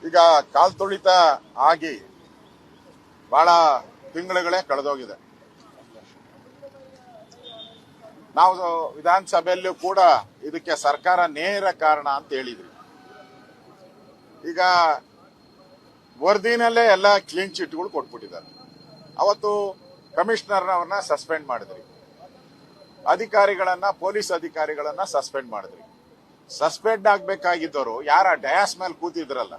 ಈಗ ಕಾಲ್ ತುಳಿತ ಆಗಿ ಬಹಳ ತಿಂಗಳುಗಳೇ ಕಳೆದೋಗಿದೆ. ನಾವು ವಿಧಾನಸಭೆಯಲ್ಲೂ ಕೂಡ ಇದಕ್ಕೆ ಸರ್ಕಾರ ನೇರ ಕಾರಣ ಅಂತ ಹೇಳಿದ್ರಿ. ಈಗ ವರದಿನಲ್ಲೇ ಎಲ್ಲ ಕ್ಲೀನ್ ಚಿಟ್ಗಳು ಕೊಟ್ಬಿಟ್ಟಿದ್ದಾರೆ. ಅವತ್ತು ಕಮಿಷನರ್ನವ್ರನ್ನ ಸಸ್ಪೆಂಡ್ ಮಾಡಿದ್ರಿ, ಪೊಲೀಸ್ ಅಧಿಕಾರಿಗಳನ್ನ ಸಸ್ಪೆಂಡ್ ಮಾಡಿದ್ರಿ. ಸಸ್ಪೆಂಡ್ ಆಗ್ಬೇಕಾಗಿದ್ದವರು ಯಾರ ಡಯಾಸ್ ಮೇಲೆ ಕೂತಿದ್ರಲ್ಲ,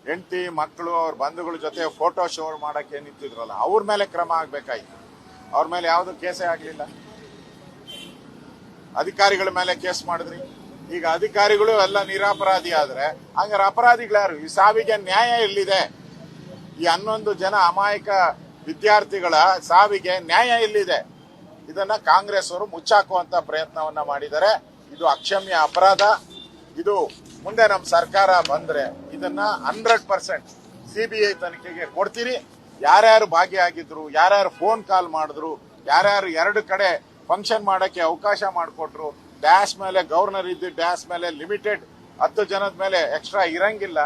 ಹೆಂಡತಿ ಮಕ್ಕಳು ಅವ್ರ ಬಂಧುಗಳ ಜೊತೆ ಫೋಟೋ ಶೋ ಮಾಡಕ್ಕೆ ನಿಂತಿದ್ರಲ್ಲ, ಅವ್ರ ಮೇಲೆ ಕ್ರಮ ಆಗ್ಬೇಕಾಯ್ತು. ಅವ್ರ ಮೇಲೆ ಯಾವ್ದು ಕೇಸೇ ಆಗ್ಲಿಲ್ಲ. ಅಧಿಕಾರಿಗಳ ಮೇಲೆ ಕೇಸ್ ಮಾಡಿದ್ರಿ. ಈಗ ಅಧಿಕಾರಿಗಳು ಎಲ್ಲ ನಿರಪರಾಧಿ ಆದ್ರೆ ಹಂಗಾರೆ ಅಪರಾಧಿಗಳ್ಯಾರು? ಈ ಸಾವಿಗೆ ನ್ಯಾಯ ಎಲ್ಲಿದೆ? ಈ 11 ಜನ ಅಮಾಯಕ ವಿದ್ಯಾರ್ಥಿಗಳ ಸಾವಿಗೆ ನ್ಯಾಯ ಎಲ್ಲಿದೆ? ಇದನ್ನ ಕಾಂಗ್ರೆಸ್ ಅವರು ಮುಚ್ಚಾಕುವಂತ ಪ್ರಯತ್ನವನ್ನ ಮಾಡಿದ್ದಾರೆ. ಇದು ಅಕ್ಷಮ್ಯ ಅಪರಾಧ. ಇದು ಮುಂದೆ ನಮ್ಮ ಸರ್ಕಾರ ಬಂದ್ರೆ ಇದನ್ನ 100% CBI ತನಿಖೆಗೆ ಕೊಡ್ತೀರಿ. ಯಾರ್ಯಾರು ಭಾಗಿಯಾಗಿದ್ರು, ಯಾರ್ಯಾರು ಫೋನ್ ಕಾಲ್ ಮಾಡಿದ್ರು, ಯಾರ್ಯಾರು 2 ಕಡೆ ಫಂಕ್ಷನ್ ಮಾಡಕ್ಕೆ ಅವಕಾಶ ಮಾಡಿಕೊಟ್ರು, ಡ್ಯಾಶ್ ಮೇಲೆ ಗವರ್ನರ್ ಇದ್ದು ಡ್ಯಾಶ್ ಮೇಲೆ ಲಿಮಿಟೆಡ್ 10 ಜನದ ಮೇಲೆ ಎಕ್ಸ್ಟ್ರಾ ಇರಂಗಿಲ್ಲ,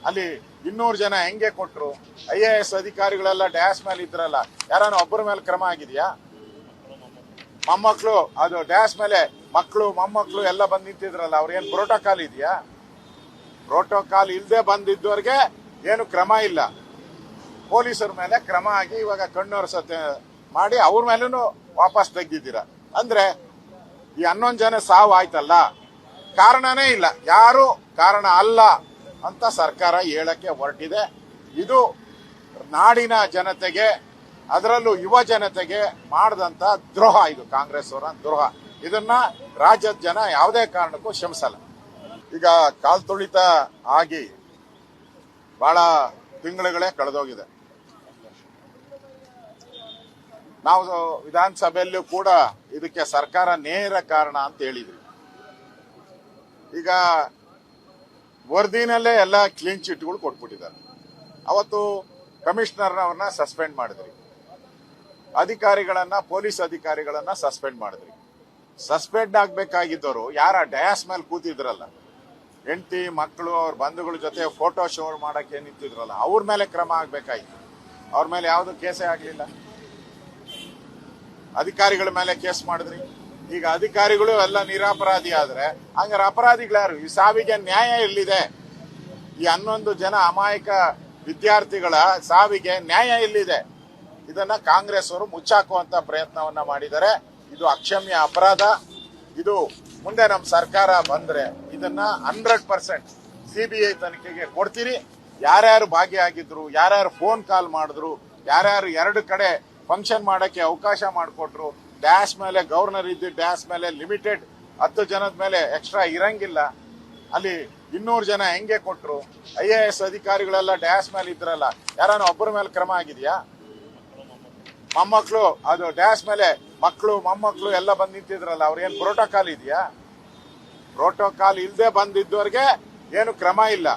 ಅಲ್ಲಿ 200 ಜನ ಹೆಂಗೆ ಕೊಟ್ರು, IAS ಅಧಿಕಾರಿಗಳೆಲ್ಲ ಡ್ಯಾಶ್ ಮೇಲೆ ಇದ್ರಲ್ಲ, ಯಾರನ್ನ ಒಬ್ಬರ ಮೇಲೆ ಕ್ರಮ ಆಗಿದೆಯಾ? ಮೊಮ್ಮಕ್ಕಳು ಅದು ಡ್ಯಾಶ್ ಮೇಲೆ ಮಕ್ಕಳು ಮೊಮ್ಮಕ್ಕಳು ಎಲ್ಲ ಬಂದ್ ನಿಂತಿದ್ರಲ್ಲ, ಅವ್ರೇನ್ ಪ್ರೋಟೋಕಾಲ್ ಇದೆಯಾ? ಪ್ರೋಟೋಕಾಲ್ ಇಲ್ಲದೆ ಬಂದಿದ್ದವ್ರಿಗೆ ಏನು ಕ್ರಮ ಇಲ್ಲ. ಪೊಲೀಸರ ಮೇಲೆ ಕ್ರಮ ಆಗಿ ಇವಾಗ ಕಣ್ಣೊರೆಸತ್ತೆ ಮಾಡಿ ಅವ್ರ ಮೇಲೂ ವಾಪಸ್ ತೆಗ್ದಿದ್ದೀರಾ. ಅಂದ್ರೆ ಈ 11 ಜನ ಸಾವು ಆಯ್ತಲ್ಲ, ಕಾರಣನೇ ಇಲ್ಲ, ಯಾರು ಕಾರಣ ಅಲ್ಲ ಅಂತ ಸರ್ಕಾರ ಹೇಳಕ್ಕೆ ಹೊರಟಿದೆ. ಇದು ನಾಡಿನ ಜನತೆಗೆ, ಅದರಲ್ಲೂ ಯುವ ಜನತೆಗೆ ಮಾಡಿದಂತ ದ್ರೋಹ. ಇದು ಕಾಂಗ್ರೆಸ್ ಅವರ ದ್ರೋಹ. ಇದನ್ನ ರಾಜ್ಯದ ಜನ ಯಾವುದೇ ಕಾರಣಕ್ಕೂ ಕ್ಷಮಿಸಲ್ಲ. ಈಗ ಕಾಲ್ ತುಳಿತ ಆಗಿ ಬಹಳ ತಿಂಗಳುಗಳೇ ಕಳೆದೋಗಿದೆ. ನಾವು ವಿಧಾನಸಭೆಯಲ್ಲೂ ಕೂಡ ಇದಕ್ಕೆ ಸರ್ಕಾರ ನೇರ ಕಾರಣ ಅಂತ ಹೇಳಿದ್ರಿ. ಈಗ ವರದಿನಲ್ಲೇ ಎಲ್ಲ ಕ್ಲೀನ್ ಚಿಟ್ಗಳು ಕೊಟ್ಬಿಟ್ಟಿದ್ದಾರೆ. ಅವತ್ತು ಕಮಿಷನರ್ನವ್ರನ್ನ ಸಸ್ಪೆಂಡ್ ಮಾಡಿದ್ರಿ, ಪೊಲೀಸ್ ಅಧಿಕಾರಿಗಳನ್ನ ಸಸ್ಪೆಂಡ್ ಮಾಡಿದ್ರಿ. ಸಸ್ಪೆಂಡ್ ಆಗ್ಬೇಕಾಗಿದ್ದವರು ಯಾರ ಡಯಾಸ್ ಮೇಲೆ ಕೂತಿದ್ರಲ್ಲ, ಹೆಂಡತಿ ಮಕ್ಕಳು ಅವ್ರ ಬಂಧುಗಳ ಜೊತೆ ಫೋಟೋ ಶೋ ಮಾಡಕ್ಕೆ ನಿಂತಿದ್ರಲ್ಲ, ಅವ್ರ ಮೇಲೆ ಕ್ರಮ ಆಗ್ಬೇಕಾಯ್ತು. ಅವ್ರ ಮೇಲೆ ಯಾವ್ದು ಕೇಸೇ ಆಗ್ಲಿಲ್ಲ. ಅಧಿಕಾರಿಗಳ ಮೇಲೆ ಕೇಸ್ ಮಾಡಿದ್ರಿ. ಈಗ ಅಧಿಕಾರಿಗಳು ಎಲ್ಲ ನಿರಪರಾಧಿ ಆದ್ರೆ ಹಂಗಾರೆ ಅಪರಾಧಿಗಳ್ಯಾರು? ಈ ಸಾವಿಗೆ ನ್ಯಾಯ ಎಲ್ಲಿದೆ? ಈ 11 ಜನ ಅಮಾಯಕ ವಿದ್ಯಾರ್ಥಿಗಳ ಸಾವಿಗೆ ನ್ಯಾಯ ಎಲ್ಲಿದೆ? ಇದನ್ನ ಕಾಂಗ್ರೆಸ್ ಅವರು ಮುಚ್ಚಾಕುವಂತ ಪ್ರಯತ್ನವನ್ನ ಮಾಡಿದ್ದಾರೆ. ಇದು ಅಕ್ಷಮ್ಯ ಅಪರಾಧ. ಇದು ಮುಂದೆ ನಮ್ಮ ಸರ್ಕಾರ ಬಂದ್ರೆ ಇದನ್ನ 100% CBI ತನಿಖೆಗೆ ಕೊಡ್ತೀರಿ. ಯಾರ್ಯಾರು ಭಾಗಿಯಾಗಿದ್ರು, ಯಾರ್ಯಾರು ಫೋನ್ ಕಾಲ್ ಮಾಡಿದ್ರು, ಯಾರ್ಯಾರು 2 ಕಡೆ ಫಂಕ್ಷನ್ ಮಾಡಕ್ಕೆ ಅವಕಾಶ ಮಾಡಿಕೊಟ್ರು, ಡ್ಯಾಶ್ ಮೇಲೆ ಗವರ್ನರ್ ಇದ್ದು ಡ್ಯಾಶ್ ಮೇಲೆ ಲಿಮಿಟೆಡ್ 10 ಜನದ ಮೇಲೆ ಎಕ್ಸ್ಟ್ರಾ ಇರಂಗಿಲ್ಲ, ಅಲ್ಲಿ 200 ಜನ ಹೆಂಗೆ ಕೊಟ್ರು, IAS ಅಧಿಕಾರಿಗಳೆಲ್ಲ ಡ್ಯಾಶ್ ಮೇಲೆ ಇದ್ರಲ್ಲ, ಯಾರನ್ನ ಒಬ್ಬರ ಮೇಲೆ ಕ್ರಮ ಆಗಿದೆಯಾ? ಮೊಮ್ಮಕ್ಕಳು ಅದು ಡ್ಯಾಶ್ ಮೇಲೆ ಮಕ್ಕಳು ಮೊಮ್ಮಕ್ಕಳು ಎಲ್ಲ ಬಂದ್ ನಿಂತಿದ್ರಲ್ಲ, ಅವ್ರೇನ್ ಪ್ರೋಟೋಕಾಲ್ ಇದೆಯಾ? ಪ್ರೋಟೋಕಾಲ್ ಇಲ್ಲದೆ ಬಂದಿದ್ದವ್ರಿಗೆ ಏನು ಕ್ರಮ ಇಲ್ಲ.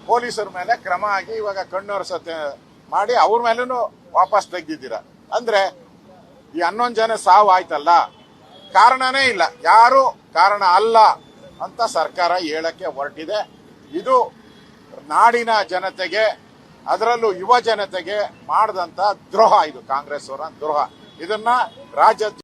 ಪೊಲೀಸರ ಮೇಲೆ ಕ್ರಮ ಆಗಿ ಇವಾಗ ಕಣ್ಣೊರೆಸತ್ತೆ ಮಾಡಿ ಅವ್ರ ಮೇಲೂ ವಾಪಸ್ ತೆಗ್ದಿದ್ದೀರಾ. ಅಂದ್ರೆ ಈ 11 ಜನ ಸಾವು ಆಯ್ತಲ್ಲ, ಕಾರಣನೇ ಇಲ್ಲ, ಯಾರು ಕಾರಣ ಅಲ್ಲ ಅಂತ ಸರ್ಕಾರ ಹೇಳಕ್ಕೆ ಹೊರಟಿದೆ. ಇದು ನಾಡಿನ ಜನತೆಗೆ, ಅದರಲ್ಲೂ ಯುವ ಜನತೆಗೆ ಮಾಡಿದಂತ ದ್ರೋಹ. ಇದು ಕಾಂಗ್ರೆಸ್ ಅವರ ದ್ರೋಹ. ಇದನ್ನ ರಾಜ್ಯದ